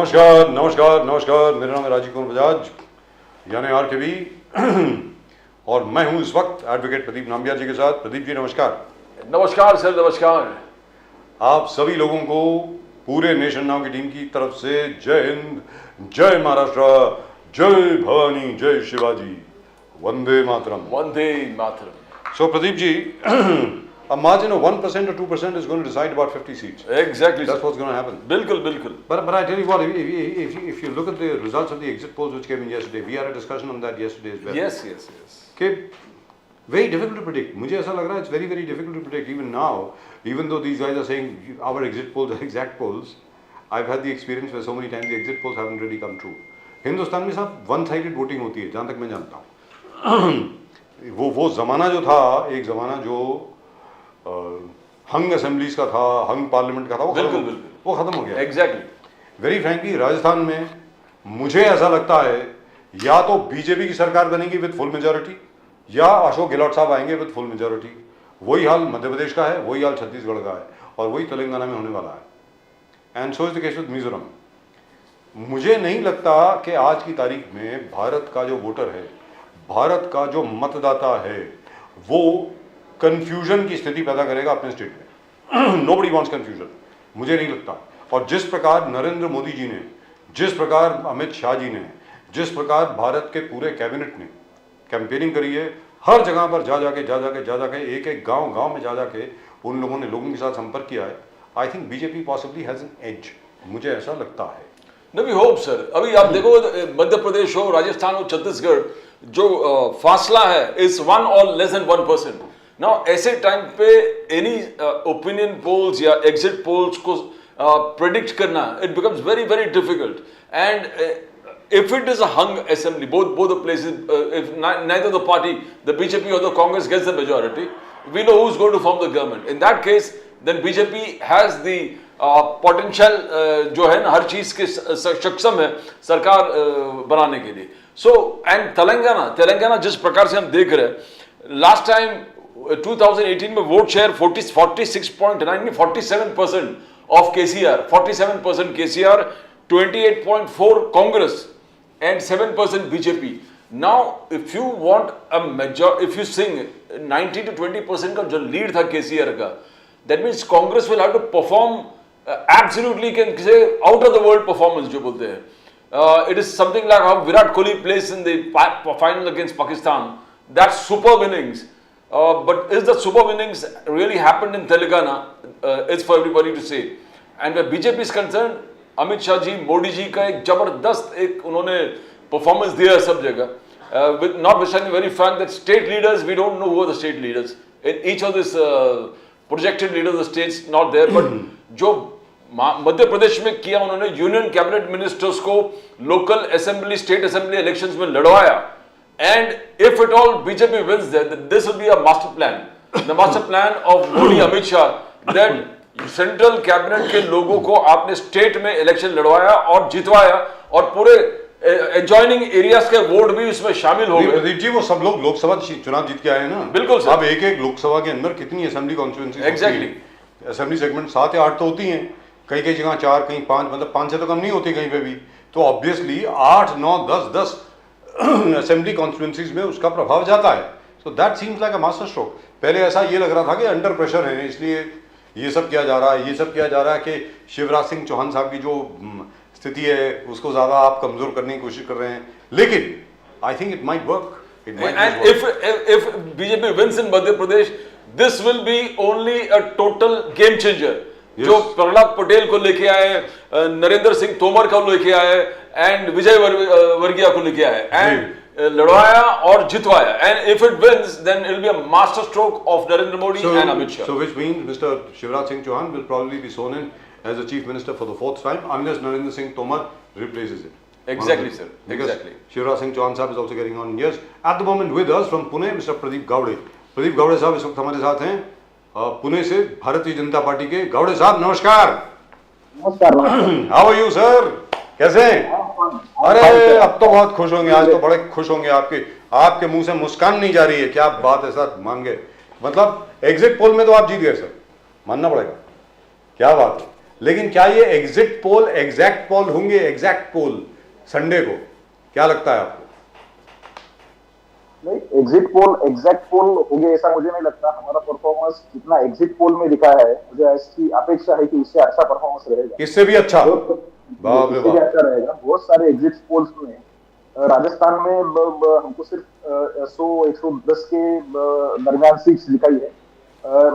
नमस्कार नमस्कार नमस्कार, मेरा नाम है राजीव कुमार बजाज यानी आरकेबी और मैं हूं इस वक्त एडवोकेट प्रदीप नाम्बियार जी के साथ। प्रदीप जी नमस्कार। नमस्कार सर, नमस्कार। आप सभी लोगों को पूरे नेशन नाउ की टीम की तरफ से जय हिंद, जय महाराष्ट्र, जय भवानी, जय Shivaji, Vande Mataram. Vande Mataram. So Pradeep ji, a margin of 1% or 2% is going to decide about 50 seats. Exactly. That's what's going to happen. बिल्कुल बिल्कुल। But I tell you what, if you look at the results of the exit polls which came in yesterday, we had a discussion on that yesterday as well. Yes. कि very difficult to predict. मुझे ऐसा लग रहा है it's very difficult to predict even now, even though these guys are saying our exit polls are exact polls. I've had the experience where so many times the exit polls haven't really come true. Hindustan में सब one-sided voting होती है, जहाँ तक मैं जानता हूँ। वो ज़माना जो था, एक ज़माना जो हंग असेंबलीज का था, हंग पार्लियामेंट का था, वो खत्म हो गया। एग्जैक्टली। वेरी फ्रैंकली राजस्थान में मुझे ऐसा लगता है या तो बीजेपी की सरकार बनेगी विद फुल मेजॉरिटी या अशोक गहलोत साहब आएंगे विद फुल मेजॉरिटी। वही हाल मध्य प्रदेश का है, वही हाल छत्तीसगढ़ का है और वही तेलंगाना में होने वाला है। And so is the case with Mizoram. मुझे नहीं लगता कि आज की तारीख में भारत का जो वोटर है, भारत का जो मतदाता है, वो कंफ्यूजन की स्थिति पैदा करेगा अपने स्टेट में। नोबडी वांट्स कंफ्यूजन, मुझे नहीं लगता। और जिस प्रकार नरेंद्र मोदी जी ने, जिस प्रकार अमित शाह जी ने, जिस प्रकार भारत के पूरे कैबिनेट ने कैंपेनिंग करी है, हर जगह पर जा जाके एक एक गांव में जा जाके उन लोगों ने लोगों के साथ संपर्क किया है। I think BJP possibly has an edge, मुझे ऐसा लगता है। No, we hope sir। अभी आप देखो मध्य प्रदेश हो, राजस्थान हो, छत्तीसगढ़, जो फासला है is 1 or less than 1%। Now ऐसे टाइम पे एनी ओपिनियन पोल्स या एग्जिट पोल्स को प्रेडिक्ट करना it becomes very difficult. And if it is a hung assembly, both the places, if neither the party, the BJP or the Congress gets the majority, we know who's going to form the government. In that case, then BJP has the potential जो है ना हर चीज के सक्षम है सरकार बनाने के लिए। So and तेलंगाना जिस प्रकार से हम देख रहे हैं, लास्ट टाइम 2018 में vote share 46.9 47% of KCR, 47% KCR, 28.4 Congress and 7% BJP. Now, if you want a major, if you sing 90 to 20% का जो लीड था केसीआर का, that means Congress will have to perform absolutely, can say out of the world performance जो बोलते हैं। It is something like how Virat Kohli plays in the final against Pakistan. That's superb innings. But is the superb innings really happened in Telangana? It's for everybody to say. And where BJP is concerned, Amit Shah ji, Modi ji का एक जबरदस्त एक उन्होंने performance दिया है सब जगह। With not withstanding very frank that state leaders, we don't know who are the state leaders in each of this projected leaders, the states not there. But जो मध्य प्रदेश में किया उन्होंने, यूनियन कैबिनेट मिनिस्टर्स को local assembly, state assembly elections में लड़वाया। And if it all BJP wins there, this will be a master plan, the master plan of Modi Amit Shah, that central cabinet के लोगों को आपने स्टेट में इलेक्शन लड़वाया और जितवाया और पूरे एडजॉइनिंग एरियाज के वोट भी उसमें शामिल हो गए। प्रदीप जी, वो सब लोग लोकसभा चुनाव जीत के आए हैं ना। बिल्कुल सर। अब एक लोकसभा के अंदर कितनी assembly constituency? Exactly. Assembly segment 7 या 8 तो होती हैं, कई जगह 4, कहीं 5, मतलब 5 से तो कम नहीं होती कहीं पे भी। तो ऑब्वियसली 8, 9, 10 असेंबली कॉन्स्टिट्यूएंसीज में उसका प्रभाव जाता है। So that seems like a master stroke. पहले ऐसा ये लग रहा था कि अंडर प्रेशर है, इसलिए ये सब किया जा रहा है, ये सब किया जा रहा है कि शिवराज सिंह चौहान साहब की जो स्थिति है उसको ज्यादा आप कमजोर करने की कोशिश कर रहे हैं। लेकिन I think it might work. And if BJP wins in Madhya Pradesh, this will be only a total game changer. जो प्रहलाद पटेल को लेके आए, नरेंद्र सिंह तोमर को लेके आए एंड विजय वर्गीय को लेके आए एंड लड़वाया और जितवाया। And if it wins, then it will be a master stroke of Narendra Modi and Amit Shah. So which means Mr. Shivraj Singh Chauhan will probably be sworn in as the chief minister for the 4th time unless Narendra Singh Tomar replaces it. Exactly, sir. Exactly. Shivraj Singh Chauhan साहब is also getting on years. At the moment with us from Pune, Mr. Pradeep Gowde. Pradeep Gowde साहब इस वक्त हमारे साथ हैं पुणे से, Bharatiya Janata party के। गौड़े साहब नमस्कार। नमस्कार। How are you sir? कैसे हैं? अरे अब तो बहुत खुश होंगे, आज तो बड़े खुश होंगे। आपके मुंह से मुस्कान नहीं जा रही है, क्या बात है सर, मान गए। मतलब एग्जिट पोल में तो आप जीत गए सर, मानना पड़ेगा, क्या बात है। लेकिन क्या ये एग्जिट पोल एग्जैक्ट पोल होंगे, एग्जैक्ट पोल संडे को? क्या लगता है आपको? नहीं, एग्जिट पोल एग्जैक्ट पोल होंगे ऐसा मुझे नहीं लगता। हमारा परफॉर्मेंस जितना एग्जिट पोल में दिखा है, मुझे ऐसी अपेक्षा है कि उससे अच्छा परफॉर्मेंस रहेगा, इससे भी अच्छा, बाप रे इससे भी बाप। अच्छा रहेगा। बहुत सारे एग्जिट पोल्स में राजस्थान में हमको सिर्फ 100-110 के दरमियान सीट्स दिखाई है।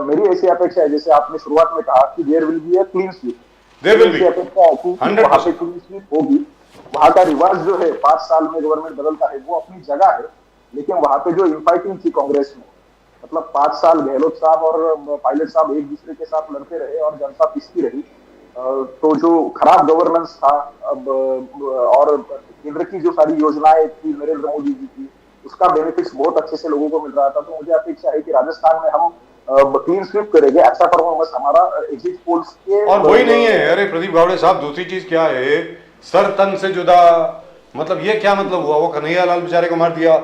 मेरी ऐसी अपेक्षा है, जैसे आपने शुरुआत में कहा कि there will be a clean sweep, There will be, अपेक्षा है कि 100%। वहां पे क्लीन स्वीप होगी। वहां का रिवाज जो है 5 साल में गवर्नमेंट बदलता है, वो अपनी जगह है, लेकिन वहां पे जो इनफाइटिंग थी कांग्रेस में, मतलब 5 साल गहलोत साहब और पायलट साहब एक दूसरे के साथ लड़ते रहे और जनता पिसती रही। तो जो खराब गवर्नेंस था अब, और केंद्र की जो सारी योजनाएं थी नरेंद्र मोदी जी की, उसका बेनिफिट्स बहुत अच्छे से लोगों को मिल रहा था। तो मुझे अपेक्षा है कि राजस्थान में हम क्लीन स्वीप करेंगे, अच्छा परफॉर्मेंस हमारा एग्जिट पोल्स के। और वही नहीं है, अरे प्रदीप गावड़े साहब, दूसरी चीज क्या है, सर तन से जुदा, मतलब ये क्या मतलब हुआ? वो कन्हैया लाल बेचारे को मार दिया।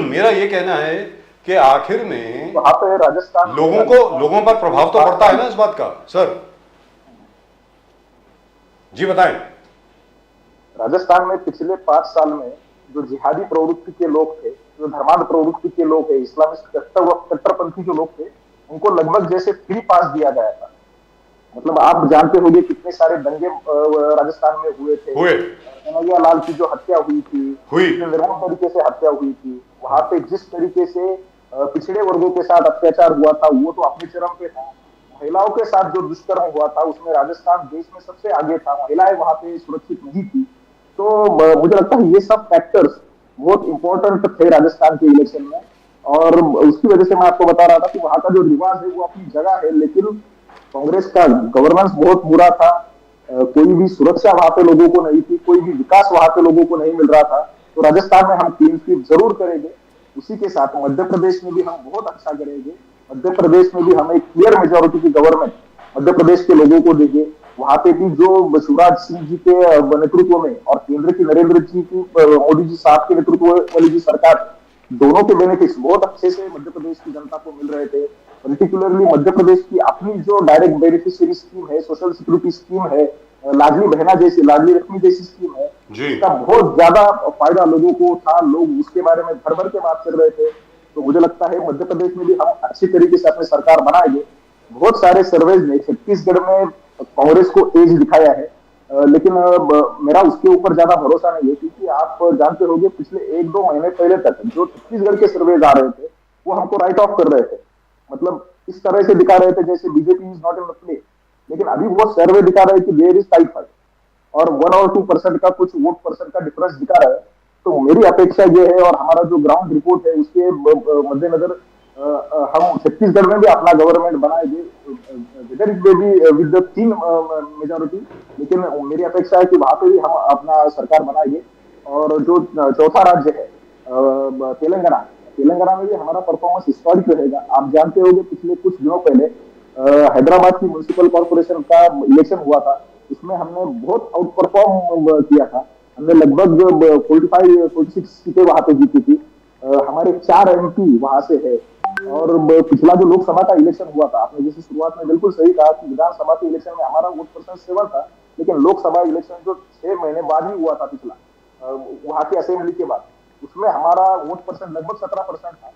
मेरा ये कहना है कि आखिर में वहां पे राजस्थान लोगों पर प्रभाव तो पड़ता है ना इस बात का। सर जी बताएं। राजस्थान में पिछले 5 साल में जो जिहादी प्रवृत्ति के लोग थे, जो धर्मांध प्रवृत्ति के लोग थे, इस्लामिस्ट कट्टरपंथी जो लोग थे, उनको लगभग जैसे फ्री पास दिया गया था। मतलब आप जानते होंगे कितने सारे दंगे राजस्थान में हुए थे। कन्हैया लाल की जो हत्या हुई थी, निर्मम तरीके से हत्या हुई थी। वहां पे जिस तरीके से पिछड़े वर्गों के साथ अत्याचार हुआ था, वो तो अपने चरम पे था। महिलाओं के साथ जो दुष्कर्म हुआ था, उसमें राजस्थान देश में सबसे आगे था। महिलाएं वहां पे सुरक्षित नहीं थी। तो मुझे लगता है ये सब फैक्टर्स बहुत इंपॉर्टेंट थे राजस्थान के इलेक्शन में, और उसकी वजह से मैं आपको बता रहा था कि वहां का जो रिवाज है वो अपनी जगह है, लेकिन कांग्रेस का गवर्नेंस बहुत बुरा था। कोई भी सुरक्षा वहां पे लोगों को नहीं थी, कोई भी विकास वहां पे लोगों को नहीं मिल रहा था। तो राजस्थान में हम क्लीन स्वीप जरूर करेंगे। उसी के साथ मध्य प्रदेश में भी हम बहुत अच्छा करेंगे। मध्य प्रदेश में भी हम एक क्लियर मेजोरिटी की गवर्नमेंट मध्य प्रदेश के लोगों को देंगे। वहां पे भी जो शिवराज सिंह जी के नेतृत्व में और केंद्र की नरेंद्र जी की मोदी जी साहब के नेतृत्व वाली जी सरकार, दोनों के बेनिफिट्स बहुत अच्छे से मध्य प्रदेश की जनता को मिल रहे थे। पर्टिकुलरली मध्य प्रदेश की अपनी जो डायरेक्ट बेनिफिशियरी स्कीम है, सोशल सिक्योरिटी स्कीम है, लाडली बहना जैसी, लाडली लक्ष्मी जैसी स्कीम है, इसका बहुत ज्यादा फायदा लोगों को था। लोग उसके बारे में भर भर के बात कर रहे थे। तो मुझे लगता है मध्य प्रदेश में भी हम अच्छी तरीके से अपनी सरकार बनाएंगे। बहुत सारे सर्वेज ने छत्तीसगढ़ में कांग्रेस को एज दिखाया है, लेकिन मेरा उसके ऊपर ज्यादा भरोसा नहीं है, क्योंकि आप जानते होंगे पिछले 1-2 महीने पहले तक जो छत्तीसगढ़ के सर्वेज आ रहे थे, वो हमको राइट ऑफ कर रहे थे। मतलब इस तरह से दिखा रहे थे जैसे BJP is not in the play. लेकिन अभी वो सर्वे दिखा रहे हैं कि देयर इज टाइट फाइट, और 1 और 2% का कुछ वोट परसेंट का डिफरेंस दिखा रहा है। तो मेरी अपेक्षा ये है, और हमारा जो ग्राउंड रिपोर्ट है उसके मद्देनजर हम छत्तीसगढ़ में भी अपना गवर्नमेंट बनाएंगे, विद द 3 मेजोरिटी। लेकिन मेरी अपेक्षा है कि वहां पे भी हम अपना सरकार बनाएंगे। और जो चौथा राज्य है तेलंगाना में भी हमारा परफॉर्मेंस हिस्टोरिक रहेगा। आप जानते होंगे पिछले कुछ दिनों पहले हैदराबाद की म्युनिसिपल कॉर्पोरेशन का इलेक्शन हुआ था, इसमें हमने बहुत आउट परफॉर्म किया था। हमने लगभग 45-46 सीटें वहां पे जीती थी। हमारे 4 MP वहां से है। और पिछला जो लोकसभा का इलेक्शन हुआ था, आपने जैसे शुरुआत में बिल्कुल सही कहा कि विधानसभा के इलेक्शन में हमारा वोट परसेंट 7 था, लेकिन लोकसभा इलेक्शन जो 6 महीने बाद ही हुआ था पिछला, वहां की असेंबली के बाद, उसमें हमारा वोट परसेंट लगभग 17% था।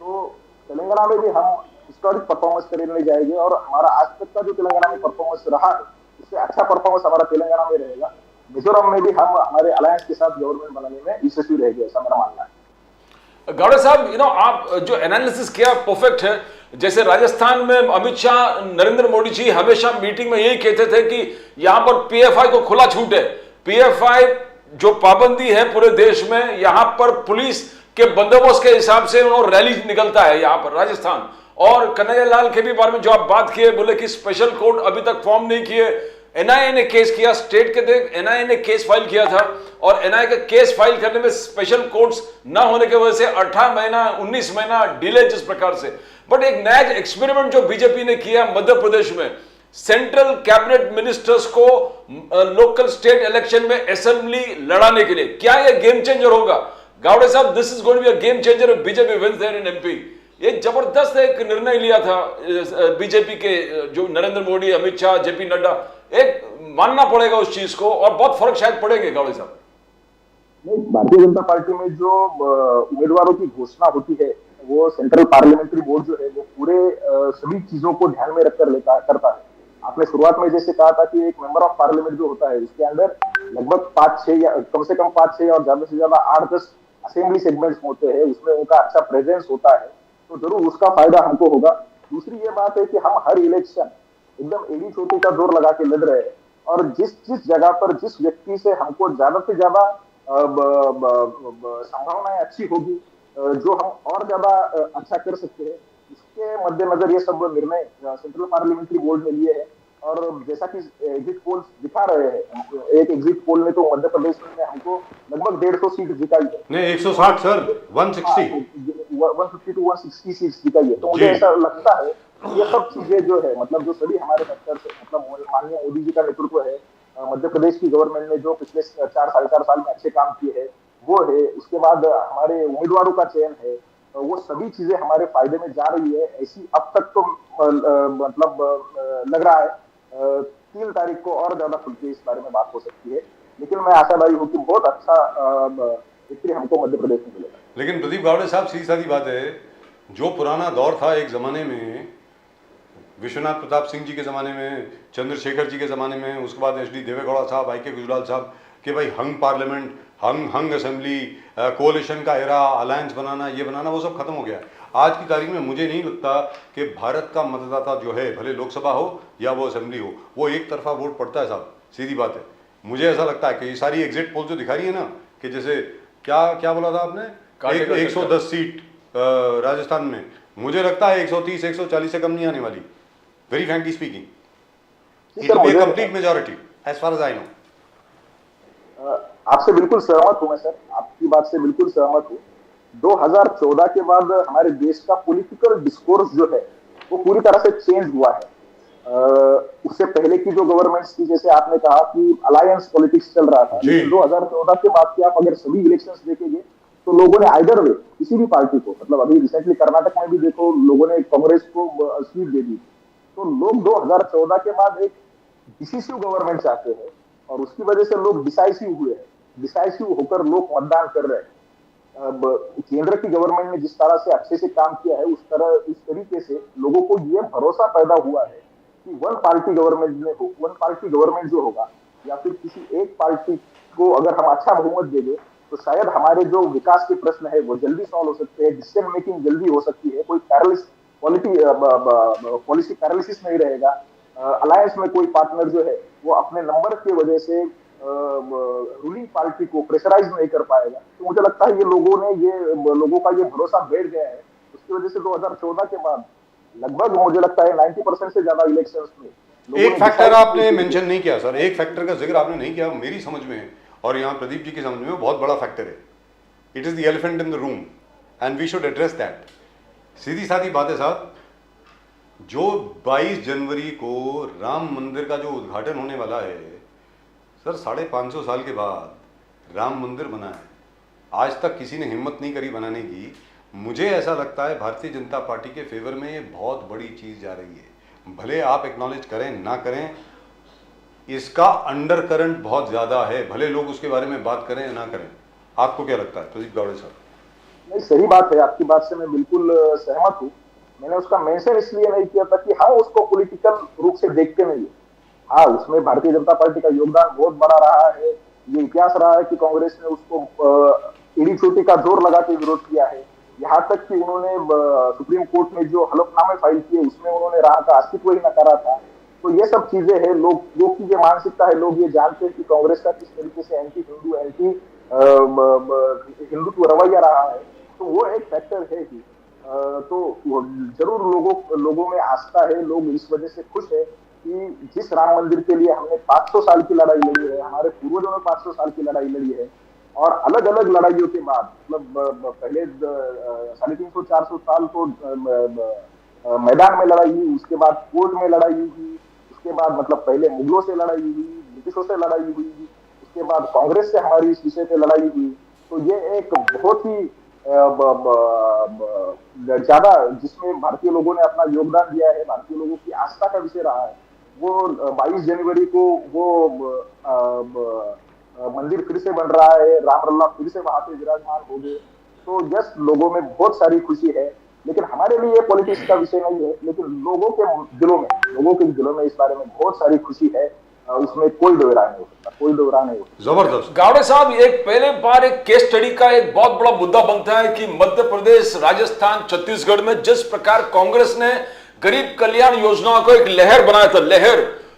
तो तेलंगाना में भी हम हिस्टोरिक परफॉर्मेंस करने जाएंगे, और हमारा आज तक का जो तेलंगाना में परफॉर्मेंस रहा है, उससे अच्छा परफॉर्मेंस हमारा तेलंगाना में रहेगा। मिजोरम में भी हम हमारे अलायंस के साथ गवर्नमेंट बनाने में यशस्वी रहेंगे, ऐसा मेरा मानना है। गौड़े साहब, आप जो एनालिसिस किया परफेक्ट है। जैसे राजस्थान में अमित शाह, नरेंद्र मोदी जी हमेशा मीटिंग में यही कहते थे कि यहां पर पीएफआई को खुला छूट है। पीएफआई जो पाबंदी है पूरे देश में, यहां पर पुलिस के बंदोबस्त के हिसाब से उन्होंने रैली निकलता है यहां पर राजस्थान। और कन्हैया लाल के भी बारे में जो आप बात किए, बोले कि स्पेशल कोर्ट अभी तक फॉर्म नहीं किए। एनआईए ने केस किया, स्टेट के एनआईए ने केस फाइल किया था, और एनआईए का केस फाइल करने में स्पेशल कोर्ट्स ना होने की वजह से 18 महीना 19 महीना डिले जिस प्रकार से। बट एक नया एक्सपेरिमेंट जो बीजेपी ने किया मध्य प्रदेश में, सेंट्रल कैबिनेट मिनिस्टर्स को लोकल स्टेट इलेक्शन में असेंबली लड़ाने के लिए, क्या यह गेम चेंजर होगा? गावड़े साहब, this is going to be a game changer if BJP wins there in MP. एक जबरदस्त एक निर्णय लिया था बीजेपी के जो नरेंद्र मोदी, अमित शाह, जेपी नड्डा, एक मानना पड़ेगा उस चीज को, और बहुत फर्क शायद पड़ेंगे गावड़े साहब। नहीं, भारतीय जनता पार्टी में जो उम्मीदवारों की घोषणा होती है, वो सेंट्रल पार्लियामेंट्री बोर्ड जो है वो पूरे सभी चीजों को ध्यान में रखकर करता है। आपने शुरुआत में जैसे कहा था कि एक मेंबर ऑफ पार्लियामेंट जो होता है उसके अंदर लगभग 5-6 या कम से कम 5-6 और ज्यादा से ज्यादा 8-10 असेंबली सेगमेंट्स होते हैं, उसमें उनका अच्छा प्रेजेंस होता है, तो जरूर उसका फायदा हमको होगा। दूसरी ये बात है कि हम हर इलेक्शन एकदम एड़ी चोटी का जोर लगा के लड़ रहे हैं, और जिस जिस जगह पर जिस व्यक्ति से हमको ज्यादा से ज्यादा संभावनाएं अच्छी होगी, जो हम और ज्यादा अच्छा कर सकते हैं, इसके मद्देनजर ये सब निर्णय सेंट्रल पार्लियामेंट्री बोर्ड ने लिए हैं। और जैसा कि एग्जिट पोल्स दिखा रहे हैं, एक एग्जिट पोल ने तो मध्य प्रदेश में हमको लगभग 150 सीट जिताई है। नहीं 160 सर, 160 150 to 160 सीट्स जिताई है। तो मुझे ऐसा लगता है ये सब चीजें जो है, मतलब जो सभी हमारे फैक्टर्स, मतलब माननीय मोदी जी का नेतृत्व है, मध्य प्रदेश की गवर्नमेंट ने जो पिछले 4-4.5 साल में अच्छे काम किए हैं वो है, उसके बाद हमारे उम्मीदवारों का चयन है, वो सभी चीजें हमारे फायदे में जा रही है। ऐसी अब तक तो मतलब लग रहा है 3 तारीख को और ज्यादा खुल के इस बारे में बात हो सकती है, लेकिन मैं आशावादी हूँ कि बहुत अच्छा विक्ट्री हमको मध्य प्रदेश में मिलेगा। लेकिन प्रदीप गावड़े साहब, सीधी सादी बात है, जो पुराना दौर था एक ज़माने में, विश्वनाथ प्रताप सिंह जी के ज़माने में, चंद्रशेखर जी के ज़माने में, उसके बाद एच डी देवेगौड़ा साहब, आई के गुजराल साहब, कि भाई हंग पार्लियामेंट, हंग असेंबली, कोalition का एरा, अलायंस बनाना, ये बनाना, वो सब खत्म हो गया। आज की तारीख में मुझे नहीं लगता कि भारत का मतदाता जो है, भले लोकसभा हो या वो असेंबली हो, वो एक तरफा वोट पड़ता है साहब, सीधी बात है। मुझे ऐसा लगता है कि ये सारी एग्जिट पोल जो दिखा रही है ना, कि जैसे क्या क्या बोला था आपने, 110 सीट राजस्थान में, मुझे लगता है 130-140 से कम नहीं आने वाली, very frankly speaking. It will be a complete majority as far as I know. आपसे बिल्कुल सहमत हूं मैं सर, आपकी बात से बिल्कुल सहमत हूं। 2014 के बाद हमारे देश का पॉलिटिकल डिस्कोर्स जो है वो पूरी तरह से चेंज हुआ है। उससे पहले की जो गवर्नमेंट्स थी, जैसे आपने कहा कि अलायंस पॉलिटिक्स चल रहा था, लेकिन 2014 के बाद की आप अगर सभी इलेक्शंस देखेंगे तो लोगों ने आइदर वे किसी भी पार्टी को, मतलब अभी रिसेंटली कर्नाटक में भी देखो, लोगों ने कांग्रेस को सीट दे दी। तो लोग 2014 के बाद एक डिसिसिव गवर्नमेंट चाहते हैं, और उसकी वजह से लोग डिसाइसिव हुए हैं। डिसाइसिव होकर लोग मतदान कर रहे हैं। अब केंद्र की गवर्नमेंट ने जिस तरह से अच्छे से काम किया है, उस तरीके से लोगों को ये भरोसा पैदा हुआ है कि वन पार्टी गवर्नमेंट जो होगा, या फिर किसी एक पार्टी को अगर हम अच्छा बहुमत देंगे तो शायद हमारे जो विकास के प्रश्न है वो जल्दी सॉल्व हो सकते हैं, डिसीजन मेकिंग जल्दी हो सकती है, कोई पॉलिसी पैरालिसिस नहीं रहेगा। अलायंस में कोई पार्टनर जो है वो अपने नंबर की वजह से रूलिंग पार्टी को प्रेशराइज नहीं कर पाएगा। तो मुझे लगता है लोगों का ये भरोसा बैठ गया है। उसकी वजह से 2014 के बाद लगभग मुझे लगता है 90% से ज्यादा इलेक्शंस में एक फैक्टर आपने मेंशन नहीं किया सर, एक फैक्टर का जिक्र आपने नहीं किया, मेरी समझ में और यहाँ प्रदीप जी की समझ में बहुत बड़ा फैक्टर है। It is the elephant in the room and we should address that. सीधी सादी बात है साहब, जो 22 जनवरी को राम मंदिर का जो उद्घाटन होने वाला है सर, 550 साल के बाद राम मंदिर बना है, आज तक किसी ने हिम्मत नहीं करी बनाने की। मुझे ऐसा लगता है भारतीय जनता पार्टी के फेवर में ये बहुत बड़ी चीज़ जा रही है। भले आप एक्नॉलेज करें ना करें, इसका अंडर करंट बहुत ज़्यादा है, भले लोग उसके बारे में बात करें या ना करें। आपको क्या लगता है प्रदीप गावड़े साहब? नहीं, सही बात है, आपकी बात से मैं बिल्कुल सहमत हूँ। मैंने उसका मेंशन इसलिए नहीं किया था कि हम उसको पॉलिटिकल रूप से देखते नहीं है। हाँ, उसमें भारतीय जनता पार्टी का योगदान बहुत बड़ा रहा है। ये इतिहास रहा है कि कांग्रेस ने उसको एड़ी चोटी का जोर लगा के विरोध किया है। यहाँ तक कि उन्होंने सुप्रीम कोर्ट में जो हलफनामे फाइल किए उसमें उन्होंने राह का अस्तित्व ही नकारा था। तो ये सब चीजें है, लोग की ये मानसिकता है, लोग ये जानते हैं कि कांग्रेस का किस तरीके से एंटी हिंदू, एंटी हिंदुत्व रवैया रहा है। तो वो एक फैक्टर है ही। तो जरूर लोगों में आस्था है, लोग इस वजह से खुश है कि जिस राम मंदिर के लिए हमने 500 साल की लड़ाई लड़ी है, हमारे पूर्वजों ने 500 साल की लड़ाई लड़ी है, और अलग अलग लड़ाइयों के बाद, मतलब पहले 350-400 साल तो मैदान में लड़ाई हुई, उसके बाद कोर्ट में लड़ाई हुई, उसके बाद मतलब पहले मुगलों से लड़ाई हुई, ब्रिटिशों से लड़ाई हुई, उसके बाद कांग्रेस से हमारी इस विषय पे लड़ाई हुई। तो ये एक बहुत ही ज्यादा जिसमें भारतीय लोगों ने अपना योगदान दिया है, भारतीय लोगों की आस्था का विषय रहा है, वो 22 जनवरी को वो मंदिर फिर से बन रहा है, रामलला फिर से वहां पे विराजमान हो गए। तो यस, लोगों में बहुत सारी खुशी है, लेकिन हमारे लिए ये पॉलिटिक्स का विषय नहीं है, लेकिन लोगों के दिलों में इस बारे में बहुत सारी खुशी है। उसमें कोई दो राय नहीं हो सकता, कोई दो राय नहीं हो सकता। जबरदस्त। गावड़े साहब, एक पहले बार एक केस स्टडी का एक बहुत बड़ा मुद्दा बनता है कि मध्य प्रदेश, राजस्थान, छत्तीसगढ़ में जिस प्रकार कांग्रेस ने गरीब कल्याण योजनाओं को एक लहर बनाया था,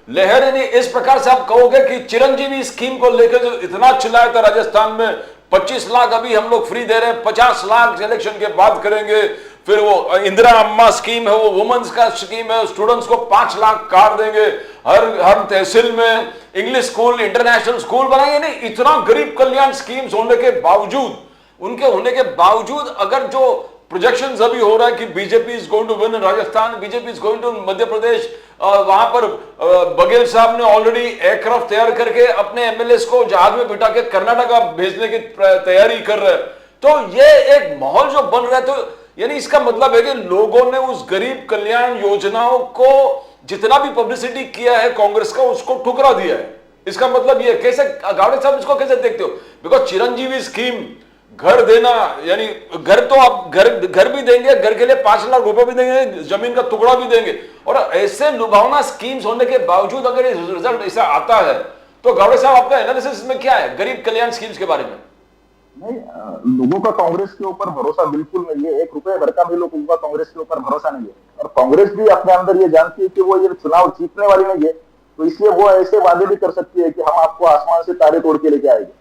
लहर यानी इस प्रकार से आप कहोगे कि चिरंजीवी स्कीम को लेकर जो इतना चिल्लाया था राजस्थान में, 25 लाख अभी हम लोग फ्री दे रहे हैं, 50 लाख इलेक्शन के बाद करेंगे, फिर वो इंदिरा अम्मा स्कीम है, वो वुमेन्स का स्कीम है, स्टूडेंट्स को 5 लाख कार देंगे, हर तहसील में इंग्लिश स्कूल, इंटरनेशनल स्कूल बनाएंगे। नहीं, इतना गरीब कल्याण स्कीम्स होने के बावजूद, उनके होने के बावजूद अगर जो प्रोजेक्शंस अभी हो रहा है कि BJP is going to win in Rajasthan, BJP is going to Madhya Pradesh, वहां पर बघेल साहब ने ऑलरेडी एयरक्राफ्ट तैयार करके अपने एमएलएस को जहाज में बिठा के कर्नाटका भेजने की तैयारी कर रहे हैं। तो ये एक माहौल जो बन रहा है, तो यानी इसका मतलब है कि लोगों ने उस गरीब कल्याण योजनाओं को जितना भी पब्लिसिटी किया है कांग्रेस का, उसको ठुकरा दिया है। इसका मतलब ये कैसे, गावड़े साहब इसको कैसे देखते हो? बिकॉज चिरंजीवी स्कीम, घर देना, यानी घर तो आप घर भी देंगे, घर के लिए 5 लाख रुपए भी देंगे, जमीन का टुकड़ा भी देंगे, और ऐसे लुभावना स्कीम्स होने के बावजूद अगर रिजल्ट ऐसा आता है, तो गावड़े साहब आपका एनालिसिस में क्या है गरीब कल्याण स्कीम्स के बारे में? नहीं, लोगों का कांग्रेस के ऊपर भरोसा बिल्कुल नहीं है। 1 रुपए भर का भी लोगों का कांग्रेस के ऊपर भरोसा नहीं है, और कांग्रेस भी अपने अंदर ये जानती है कि वो ये चुनाव जीतने वाली नहीं है, तो इसलिए वो ऐसे वादे भी कर सकती है कि हम आपको आसमान से तारे तोड़ के लेके आएंगे।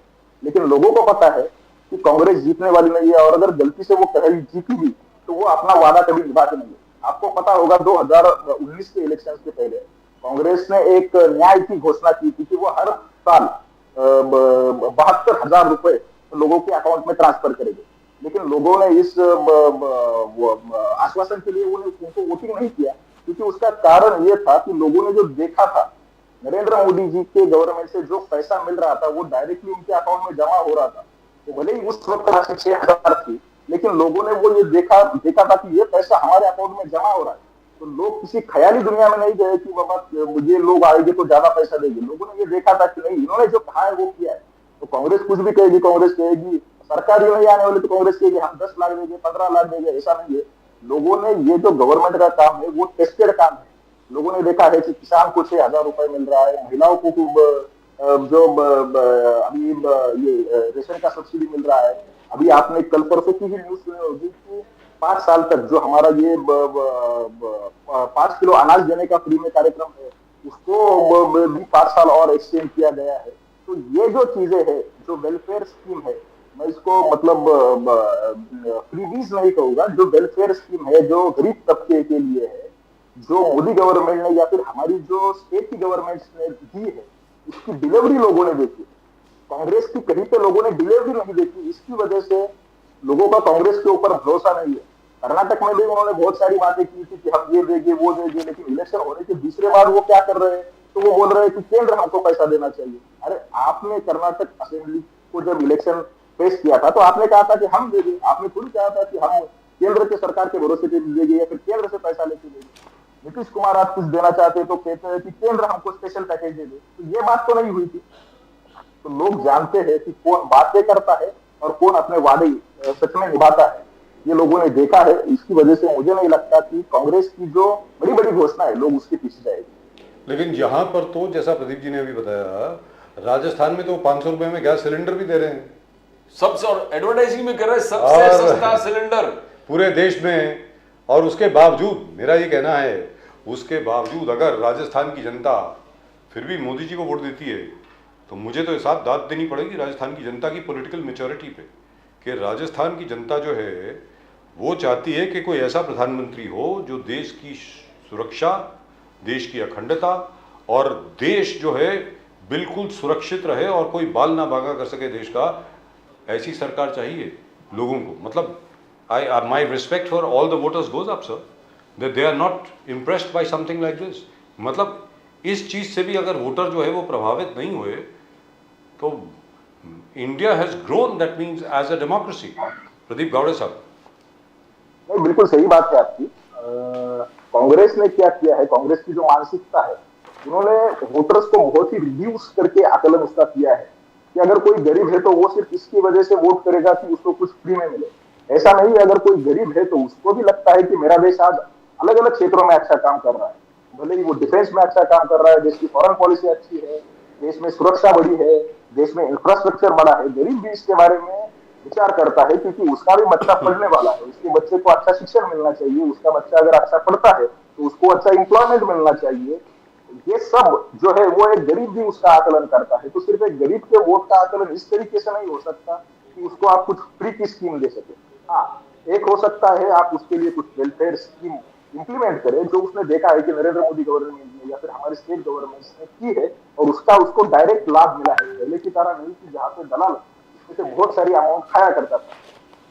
लेकिन लोगों को पता है कि कांग्रेस जीतने वाली नहीं है, और अगर गलती से वो कहीं जीती भी तो वो अपना वादा कभी निभाते नहीं है। आपको पता होगा 2019 के इलेक्शन के पहले कांग्रेस ने एक न्याय की घोषणा की थी कि वो हर साल 72,000 रुपए लोगों के अकाउंट में ट्रांसफर करेंगे। लेकिन लोगों ने इस आश्वासन के लिए उनको वोटिंग नहीं किया, क्योंकि उसका कारण ये था कि लोगों ने जो देखा था नरेंद्र मोदी जी के गवर्नमेंट से जो पैसा मिल रहा था वो डायरेक्टली उनके अकाउंट में जमा हो रहा था। तो भले ही उस वक्त राशि 6,000 थी, लेकिन लोगों ने वो ये देखा था कि ये पैसा हमारे अकाउंट में जमा हो रहा है। तो लोग किसी ख्याली दुनिया में नहीं गए कि बाबा मुझे लोग आएंगे तो ज्यादा पैसा देंगे। लोगों ने ये देखा था कि नहीं, इन्होंने जो कहा है वो किया है। तो कांग्रेस कुछ भी कहेगी, कांग्रेस कहेगी सरकार ही नहीं आने वाली, तो कांग्रेस कहेगी हम 10 लाख देंगे, 15 लाख देंगे। ऐसा नहीं है। लोगों ने ये जो गवर्नमेंट का काम है वो टेस्टेड काम है। लोगों ने देखा है कि किसान को 6,000 रुपए मिल रहा है, महिलाओं को जो अभी ये रेशन का सब्सिडी मिल रहा है। अभी आपने कल परसों की ही न्यूज सुनी होगी कि 5 साल तक जो हमारा ये 5 किलो अनाज देने का फ्री में कार्यक्रम है, उसको भी 5 साल और एक्सटेंड किया गया है। तो ये जो चीजें है, जो वेलफेयर स्कीम है, मैं इसको मतलब फ्रीबीज नहीं कहूंगा, जो वेलफेयर स्कीम है, जो गरीब तबके के लिए है, जो मोदी गवर्नमेंट ने या फिर हमारी जो स्टेट की गवर्नमेंट ने दी है, उसकी डिलीवरी लोगों ने देखी। कांग्रेस की कहीं पे लोगों ने डिलीवरी नहीं देखी। इसकी वजह से लोगों का कांग्रेस के ऊपर भरोसा नहीं है। कर्नाटक में भी उन्होंने बहुत सारी बातें की थी कि हम ये देंगे वो देंगे, लेकिन इलेक्शन होने के दूसरे बार वो क्या कर रहे हैं, तो वो बोल रहे हैं कि केंद्र हमको पैसा देना चाहिए। अरे आपने कर्नाटक असेंबली को जब इलेक्शन पेश किया था तो आपने कहा था कि हम देंगे, आपने खुद कहा था कि हम केंद्र के सरकार के भरोसे पे देंगे या फिर केंद्र से पैसा लेके देंगे। नीतीश कुमार आप कुछ देना चाहते तो कहते हैं कि केंद्र हमको स्पेशल पैकेज दे दे, तो ये बात तो नहीं हुई थी। तो लोग जानते हैं कि कौन बातें करता है और कौन अपने वादे सच में निभाता है। ये लोगों ने देखा है। इसकी वजह से मुझे नहीं लगता कि कांग्रेस की जो बड़ी बड़ी घोषणा है लोग उसके पीछे जाएगी। लेकिन यहाँ पर तो जैसा प्रदीप जी ने अभी बताया, राजस्थान में तो 500 रुपए में गैस सिलेंडर भी दे रहे हैं सबसे, और एडवर्टाइजिंग में कर रहे हैं सबसे सस्ता सिलेंडर पूरे देश में। और उसके बावजूद मेरा ये कहना है, उसके बावजूद अगर राजस्थान की जनता फिर भी मोदी जी को वोट देती है, तो मुझे तो हिसाब दाद देनी पड़ेगी राजस्थान की जनता की पॉलिटिकल मैच्योरिटी पे, कि राजस्थान की जनता जो है वो चाहती है कि कोई ऐसा प्रधानमंत्री हो जो देश की सुरक्षा, देश की अखंडता और देश जो है बिल्कुल सुरक्षित रहे और कोई बाल ना भागा कर सके देश का, ऐसी सरकार चाहिए लोगों को। मतलब my respect for all the voters goes up sir, that they are not impressed by something like this। मतलब इस चीज से भी अगर वोटर जो है वो प्रभावित नहीं हुए तो India has grown, that means as a democracy. Pradeep Gawde साहब। नहीं, बिल्कुल सही बात है आपकी। कांग्रेस ने क्या किया है, कांग्रेस की जो मानसिकता है, उन्होंने वोटर्स को बहुत ही रिड्यूस करके आकलन उसका किया है कि अगर कोई गरीब है तो वो सिर्फ इसकी वजह से वोट करेगा कि उसको कुछ फ्री में मिले। ऐसा नहीं है, अगर कोई गरीब है तो उसको भी लगता है कि मेरा देश आज अलग अलग क्षेत्रों में अच्छा काम कर रहा है, भले ही वो डिफेंस में अच्छा काम कर रहा है, देश की फॉरेन पॉलिसी अच्छी है, देश में सुरक्षा बढ़ी है, देश में इंफ्रास्ट्रक्चर बढ़ा है। गरीब भी इसके बारे में विचार करता है क्योंकि उसका भी बच्चा पढ़ने वाला है, उसके बच्चे को अच्छा शिक्षण मिलना चाहिए, उसका बच्चा अगर अच्छा पढ़ता है तो उसको अच्छा एम्प्लॉयमेंट मिलना चाहिए। ये सब जो है वो एक गरीब भी उसका आकलन करता है। तो सिर्फ एक गरीब के वोट का आकलन इस तरीके से नहीं हो सकता कि उसको आप कुछ फ्री की स्कीम दे सके। हाँ, एक हो सकता है आप उसके लिए कुछ वेलफेयर स्कीम इंप्लीमेंट करें जो उसने देखा है कि नरेंद्र मोदी गवर्नमेंट ने या फिर हमारे स्टेट गवर्नमेंट ने की है और उसका उसको डायरेक्ट लाभ मिला है। पहले की तरह नहीं कि जहाँ पे दलाल इसमें से बहुत सारी अमाउंट खाया करता था।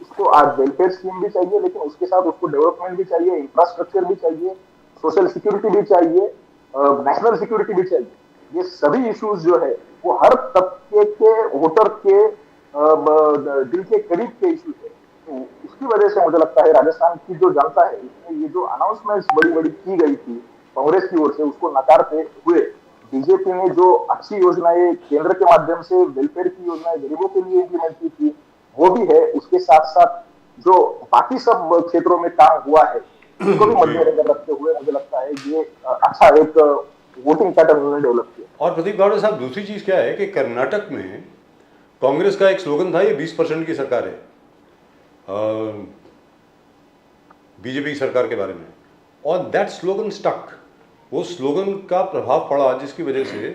उसको आज वेलफेयर स्कीम भी चाहिए, लेकिन उसके साथ उसको डेवलपमेंट भी चाहिए, इंफ्रास्ट्रक्चर भी चाहिए, सोशल सिक्योरिटी भी चाहिए, नेशनल सिक्योरिटी भी चाहिए। ये सभी इश्यूज जो है वो हर तबके के वोटर के दिल के करीब के इश्यूज है। तो उसकी वजह से मुझे लगता है राजस्थान की जो जनता है इसमें ये जो अनाउंसमेंट्स बड़ी बड़ी की गई थी कांग्रेस की ओर से उसको नकारते हुए बीजेपी ने जो अच्छी योजनाएं केंद्र के माध्यम से वेलफेयर की योजनाएं गरीबों के लिए इम्प्लीमेंट की थी वो भी है, उसके साथ साथ जो बाकी सब क्षेत्रों में काम हुआ है उसको भी मद्देनजर रखते हुए मुझे लगता है ये अच्छा एक वोटिंग पैटर्न उन्होंने डेवलप किया। और प्रदीप गावड़े साहब, दूसरी चीज क्या है कि कर्नाटक में कांग्रेस का एक स्लोगन था, ये 20% की सरकार है बीजेपी की सरकार के बारे में, और दैट स्लोगन स्टक। वो स्लोगन का प्रभाव पड़ा जिसकी वजह से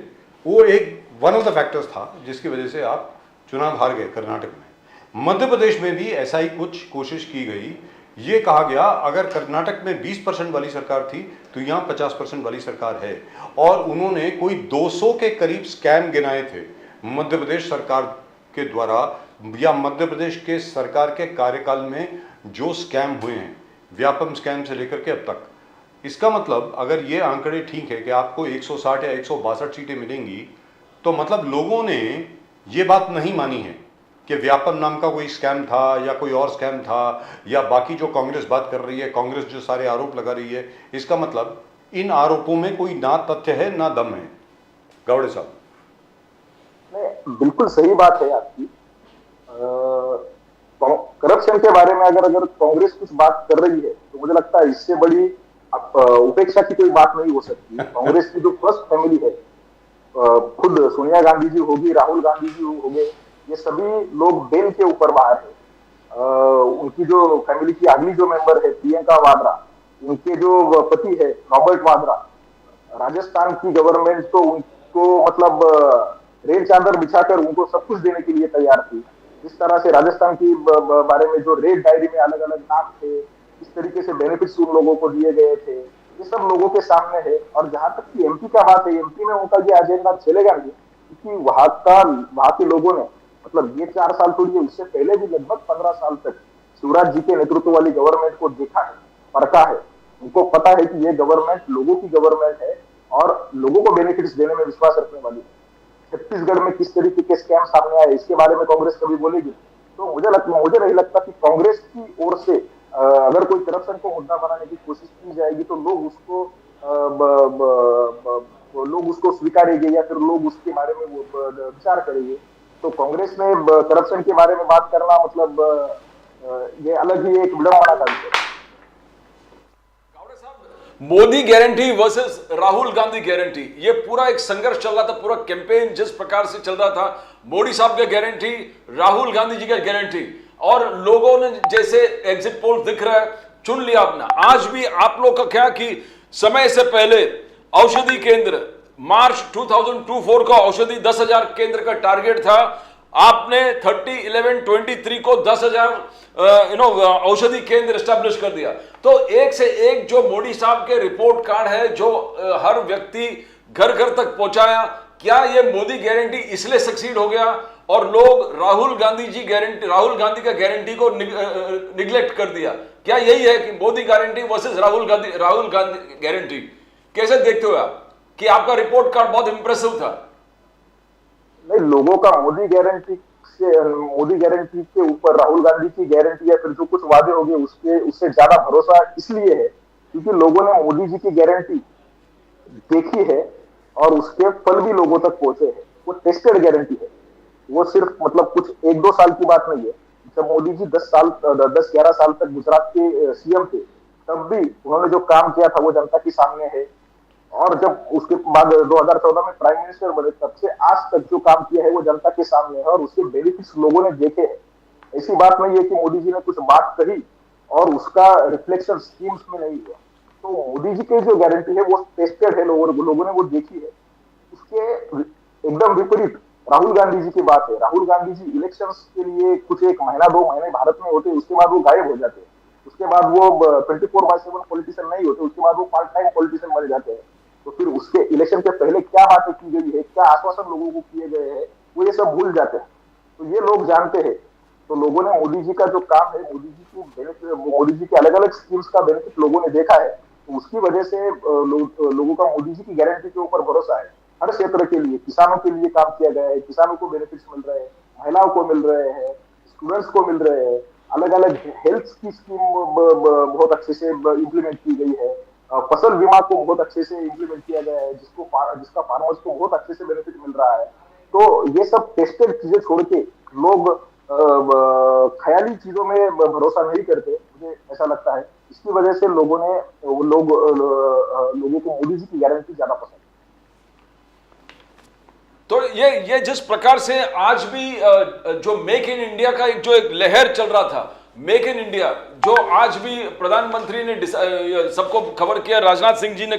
वो एक वन ऑफ द फैक्टर्स था जिसकी वजह से आप चुनाव हार गए कर्नाटक में। मध्य प्रदेश में भी ऐसा ही कुछ कोशिश की गई। ये कहा गया अगर कर्नाटक में 20% वाली सरकार थी तो यहाँ 50% वाली सरकार है, और उन्होंने कोई 200 के करीब स्कैम गिनाए थे मध्य प्रदेश सरकार के द्वारा या मध्य प्रदेश के सरकार के कार्यकाल में जो स्कैम हुए हैं, व्यापम स्कैम से लेकर के अब तक। इसका मतलब अगर ये आंकड़े ठीक है कि आपको 160 या 162 सीटें मिलेंगी, तो मतलब लोगों ने ये बात नहीं मानी है कि व्यापम नाम का कोई स्कैम था या कोई और स्कैम था, या बाकी जो कांग्रेस बात कर रही है, कांग्रेस जो सारे आरोप लगा रही है, इसका मतलब इन आरोपों में कोई ना तथ्य है ना दम है। गावड़े साहब। नहीं, बिल्कुल सही बात है आपकी। करप्शन के बारे में अगर कांग्रेस कुछ बात कर रही है तो मुझे लगता है इससे बड़ी उपेक्षा की कोई बात नहीं हो सकती। कांग्रेस की जो फर्स्ट फैमिली है, खुद सोनिया गांधी जी होगी, राहुल गांधी जी हो गए, ये सभी लोग बेल के ऊपर बाहर है। उनकी जो फैमिली की अगली जो मेंबर है प्रियंका वाड्रा, उनके जो पति है रॉबर्ट वाड्रा, राजस्थान की गवर्नमेंट तो उनको मतलब रेल चादर बिछाकर उनको सब कुछ देने के लिए तैयार थी। इस तरह से राजस्थान की बारे में जो रेड डायरी में अलग अलग नाम थे, इस तरीके से बेनिफिट्स उन लोगों को दिए गए थे, ये सब लोगों के सामने है। और जहां तक कि एमपी का बात है, एमपी में उनका ये एजेंडा चलेगा नहीं, क्योंकि वहां के लोगों ने मतलब ये 4 साल छोड़िए, उससे पहले भी लगभग 15 साल तक शिवराज जी के नेतृत्व वाली गवर्नमेंट को देखा है, परखा है। उनको पता है कि ये गवर्नमेंट लोगों की गवर्नमेंट है और लोगों को बेनिफिट्स देने में विश्वास रखने वाली है। छत्तीसगढ़ में किस तरीके के स्कैम सामने आए इसके बारे में कांग्रेस कभी बोलेगी, तो मुझे नहीं लगता कि कांग्रेस की ओर से अगर कोई करप्शन को मुद्दा बनाने की कोशिश की जाएगी तो लोग उसको स्वीकारेंगे या फिर लोग उसके बारे में विचार करेंगे। तो कांग्रेस में करप्शन के बारे में बात करना मतलब ये अलग ही एक विडंबना का विषय है। Modi guarantee versus Rahul Gandhi guarantee, ये पूरा एक संघर्ष चल रहा था, पूरा कैंपेन जिस प्रकार से चल रहा था, मोदी साहब का गारंटी, राहुल गांधी जी का गारंटी, और लोगों ने जैसे एग्जिट पोल दिख रहा है चुन लिया अपना। आज भी आप लोग का क्या कि समय से पहले औषधि केंद्र मार्च 2024 का औषधि 10,000 केंद्र का टारगेट था, आपने 30/11/23 को 10,000 औषधि केंद्र स्टैब्लिश कर दिया। तो एक से एक जो मोदी साहब के रिपोर्ट कार्ड है जो हर व्यक्ति घर घर तक पहुंचाया, क्या ये मोदी गारंटी इसलिए सक्सीड हो गया और लोग राहुल गांधी का गारंटी को निगलेक्ट कर दिया? क्या यही है कि Modi guarantee versus Rahul Gandhi guarantee? कैसे देखते हो आप कि आपका रिपोर्ट कार्ड बहुत इंप्रेसिव था? नहीं, लोगों का मोदी गारंटी इसके मोदी गारंटी के ऊपर राहुल गांधी की गारंटी या फिर जो कुछ वादे हो गए उसके उससे ज्यादा भरोसा इसलिए है क्योंकि लोगों ने मोदी जी की गारंटी देखी है और उसके फल भी लोगों तक पहुंचे हैं। वो टेस्टेड गारंटी है, वो सिर्फ मतलब कुछ 1-2 साल की बात नहीं है। जब मोदी जी 10-11 साल तक गुजरात के सीएम थे तब भी उन्होंने जो काम किया था वो जनता के सामने है। और जब उसके बाद 2014 में प्राइम मिनिस्टर बने तब से आज तक जो काम किया है वो जनता के सामने है और उसके बेनिफिट्स लोगों ने देखे हैं। ऐसी बात नहीं है कि मोदी जी ने कुछ बात कही और उसका रिफ्लेक्शन स्कीम्स में नहीं हुआ। तो मोदी जी की जो गारंटी है वो टेस्टेड है, लोगों ने वो देखी है। उसके एकदम विपरीत राहुल गांधी जी की बात है। राहुल गांधी जी इलेक्शंस के लिए कुछ 1 महीना 2 महीने भारत में होते, उसके बाद वो गायब हो जाते हैं। उसके बाद वो 24/7 पॉलिटिशियन नहीं होते, उसके बाद वो पार्ट टाइम पॉलिटिशियन बन जाते हैं। तो फिर उसके इलेक्शन के पहले क्या बातें की गई है, क्या आश्वासन लोगों को किए गए हैं, वो ये सब भूल जाते हैं। तो ये लोग जानते हैं। तो लोगों ने मोदी जी का जो काम है, मोदी जी के अलग अलग स्कीम्स का बेनिफिट लोगों ने देखा है। तो उसकी वजह से लोगों का मोदी जी की गारंटी के ऊपर भरोसा है। हर क्षेत्र के लिए, किसानों के लिए काम किया गया है, किसानों को बेनिफिट्स मिल रहे हैं, महिलाओं को मिल रहे हैं, स्टूडेंट्स को मिल रहे हैं। अलग अलग हेल्थ की स्कीम बहुत अच्छे से इम्प्लीमेंट की गई है। फसल बीमा को बहुत अच्छे से इम्प्लीमेंट किया गया है, जिसका फार्मर्स को बहुत अच्छे से बेनिफिट मिल रहा है। तो ये सब टेस्टेड चीजें छोड़ के लोग ख्याली चीजों में भरोसा नहीं करते, मुझे ऐसा लगता है। इसकी वजह से लोगों को मोदी जी की गारंटी ज्यादा पसंद है। तो ये जिस प्रकार से आज भी जो मेक इन इंडिया का एक लहर चल रहा था, मेक इन इंडिया, जो आज भी प्रधानमंत्री ने सबको खबर किया, राजनाथ सिंह जी ने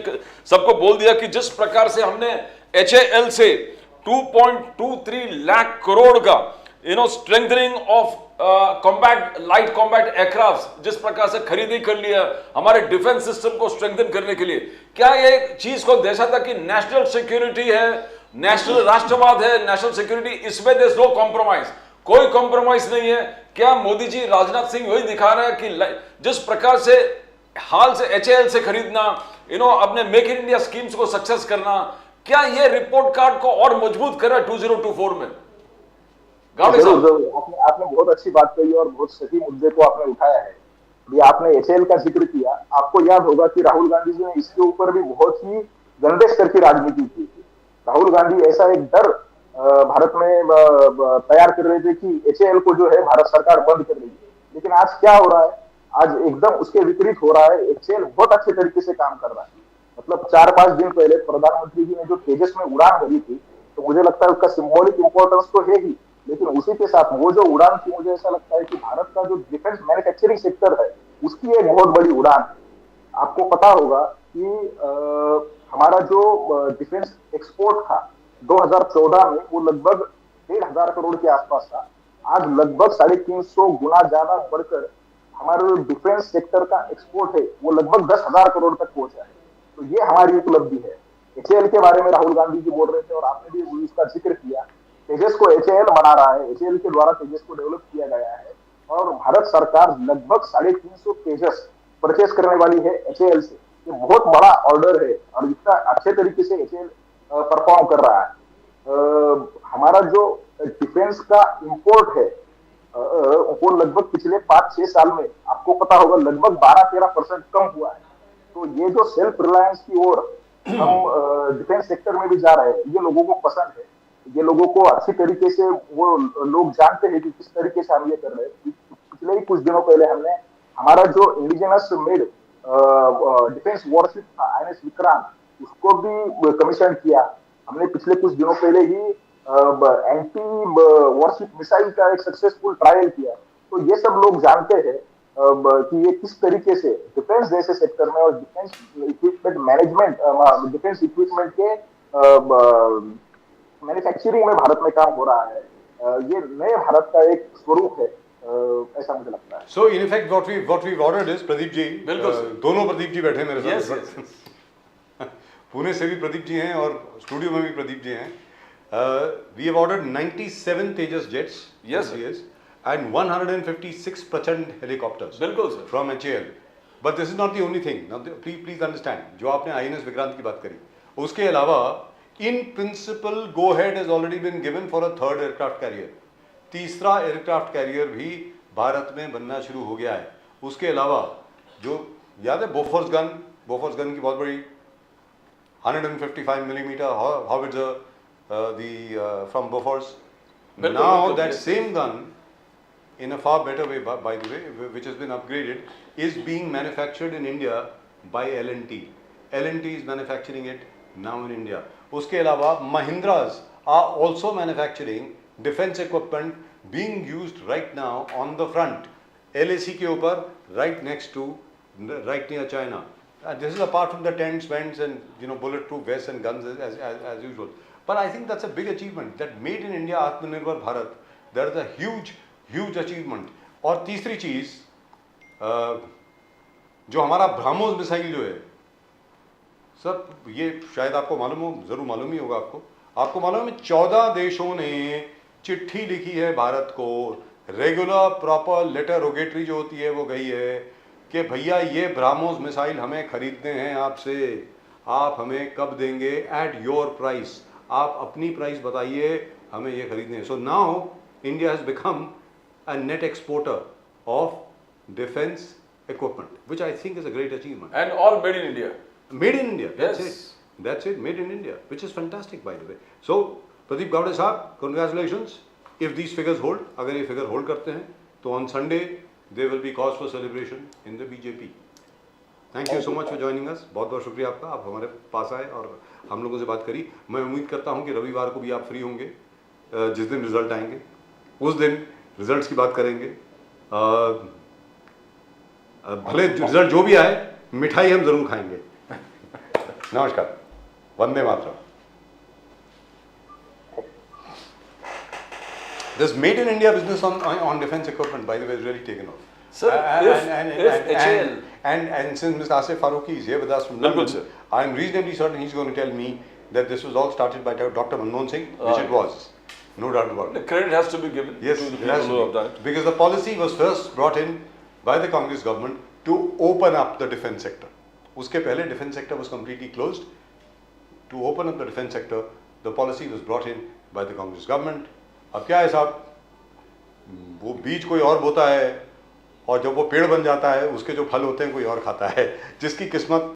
सबको बोल दिया कि जिस प्रकार से हमने HAL से 2.23 लाख करोड़ का strengthening of light combat aircraft जिस प्रकार से खरीदी कर लिया हमारे डिफेंस सिस्टम को स्ट्रेंथन करने के लिए, क्या ये चीज को दर्शाता कि नेशनल सिक्योरिटी है, नेशनल राष्ट्रवाद है, नेशनल सिक्योरिटी, इसमें देयर इज नो कॉम्प्रोमाइज, कोई कॉम्प्रोमाइज नहीं है? क्या मोदी जी, राजनाथ सिंह वही दिखा रहे हैं कि जिस प्रकार से हाल से HAL से खरीदना, अपने मेक इन इंडिया स्कीम्स को सक्सेस करना, क्या ये रिपोर्ट कार्ड को और मजबूत कर रहा है 2024 में? आपने बहुत अच्छी बात कही और बहुत सही मुद्दे को आपने उठाया है। अभी आपने HAL का जिक्र किया, आपको याद होगा कि राहुल गांधी जी ने इसके ऊपर भी बहुत ही गंदे स्तर की राजनीति की थी। राहुल गांधी ऐसा एक डर भारत में तैयार कर रहे थे कि HAL को जो है भारत सरकार बंद कर रही है। लेकिन आज क्या हो रहा है? आज एकदम उसके विपरीत हो रहा है। HAL बहुत अच्छे तरीके से काम कर रहा है। मतलब 4-5 दिन पहले प्रधानमंत्री जी ने जो तेजस में उड़ान भरी थी, तो मुझे लगता है उसका सिंबॉलिक इंपॉर्टेंस तो है ही, लेकिन उसी के साथ वो जो उड़ान थी, मुझे ऐसा लगता है कि भारत का जो डिफेंस मैन्युफैक्चरिंग सेक्टर है उसकी एक बहुत बड़ी उड़ान है। आपको पता होगा कि हमारा जो डिफेंस एक्सपोर्ट था 2014 में वो लगभग 1,500 करोड़ के आसपास था। आज लगभग 350 गुना ज्यादा बढ़कर हमारे डिफेंस सेक्टर का एक्सपोर्ट है वो लगभग 10,000 करोड़ तक पहुंचा है। तो ये हमारी उपलब्धि है। HAL के बारे में राहुल गांधी जी बोल रहे थे और आपने भी उसका जिक्र किया। तेजस को HAL बना रहा है, HAL के द्वारा तेजस को डेवलप किया गया है और भारत सरकार लगभग 350 तेजस परचेस करने वाली है HAL से। ये बहुत बड़ा ऑर्डर है और इतना अच्छे तरीके से HAL परफॉर्म कर रहा है। हमारा जो डिफेंस का इंपोर्ट है वो लगभग पिछले 5-6 साल में आपको पता होगा लगभग 12-13% कम हुआ है। तो ये जो सेल्फ रिलायंस की ओर हम डिफेंस सेक्टर में भी जा रहे हैं, ये लोगों को पसंद है। ये लोगों को अच्छी तरीके से वो लोग जानते हैं कि किस तरीके से हम ये कर रहे हैं। पिछले ही कुछ दिनों पहले हमने हमारा जो इंडिजिनस मेड डिफेंस वॉरशिप था INS विक्रांत, उसको भी कमीशन किया। हमने पिछले कुछ दिनों पहले ही एंटी वॉरशिप मिसाइल का एक सक्सेसफुल ट्रायल किया। तो ये सब लोग जानते हैं कि ये किस तरीके से डिफेंस जैसे सेक्टर में और defence equipment management, defence equipment के मैन्युफैक्चरिंग में भारत में काम हो रहा है। ये नए भारत का एक स्वरूप है, ऐसा मुझे लगता है। So in effect what we've ordered is, Pradeep ji, बिल्कुल दोनों प्रदीप जी बैठे मेरे साथ। yes. पुणे से भी प्रदीप जी हैं और स्टूडियो में भी प्रदीप जी हैं। We have ordered 97 Tejas jets, Yes, and 156 Prachand helicopters बिल्कुल sir, from HAL. But this is not the only thing. Now please understand, जो आपने INS विक्रांत की बात करी, उसके अलावा in principle go ahead has already been given for a third aircraft carrier. तीसरा aircraft carrier भी भारत में बनना शुरू हो गया है। उसके अलावा जो याद है बोफोर्स गन की बहुत बड़ी 155 millimeter howitzer from Bofors. बिल्कुल, Now बिल्कुल, that yes. same gun, in a far better way, by the way, which has been upgraded, is being manufactured in India by L&T. L&T is manufacturing it now in India. उसके अलावा Mahindras are also manufacturing defense equipment being used right now on the front. LAC के ऊपर right near China. This is apart from the tents, vents, and bulletproof vests and guns as usual. But I think that's a big achievement. That made in India Atmanirbhar Bharat. That is a huge achievement. और तीसरी चीज जो हमारा BrahMos missile जो है, सब ये शायद आपको मालूम हो, जरूर मालूम ही होगा आपको मालूम है 14 देशों ने चिट्ठी लिखी है भारत को, रेगुलर प्रॉपर लेटर रोगेटरी जो होती है वो गई है कि भैया ये ब्रह्मोस मिसाइल हमें खरीदने हैं आपसे, आप हमें कब देंगे, एट योर प्राइस, आप अपनी प्राइस बताइए, हमें ये खरीदने हैं। So now India has become a net exporter of defense equipment, which I think is a great achievement. And all made in India. Made in India, that's Yes. it. That's it, made in India, which is fantastic by the way. So, Pradeep Gowda साहब, congratulations. If these figures hold, अगर ये figure hold करते हैं, तो on Sunday there will be cause for celebration in the BJP. Thank you so much for joining us. बहुत बहुत शुक्रिया आपका, आप हमारे पास आए और हम लोगों से बात करी। मैं उम्मीद करता हूँ कि रविवार को भी आप फ्री होंगे, जिस दिन रिजल्ट आएंगे उस दिन रिजल्ट्स की बात करेंगे। भले रिजल्ट जो भी आए, मिठाई हम जरूर खाएंगे। नमस्कार, Vande Mataram. This made in India business on defense equipment, by the way, is really taken off. Sir, if HAL and since Mr. Asif Farooqi is here with us from Bilkul, London, sir. I am reasonably certain he's going to tell me that this was all started by Dr. Manmohan Singh, which it was, no doubt about the it. credit has to be given Yes, to the it people has to who have be. done it. Because the policy was first brought in by the Congress government to open up the defense sector. उसके पहले defense sector was completely closed. To open up the defense sector, the policy was brought in by the Congress government. अब क्या है साहब, वो बीज कोई और बोता है और जब वो पेड़ बन जाता है उसके जो फल होते हैं कोई और खाता है, जिसकी किस्मत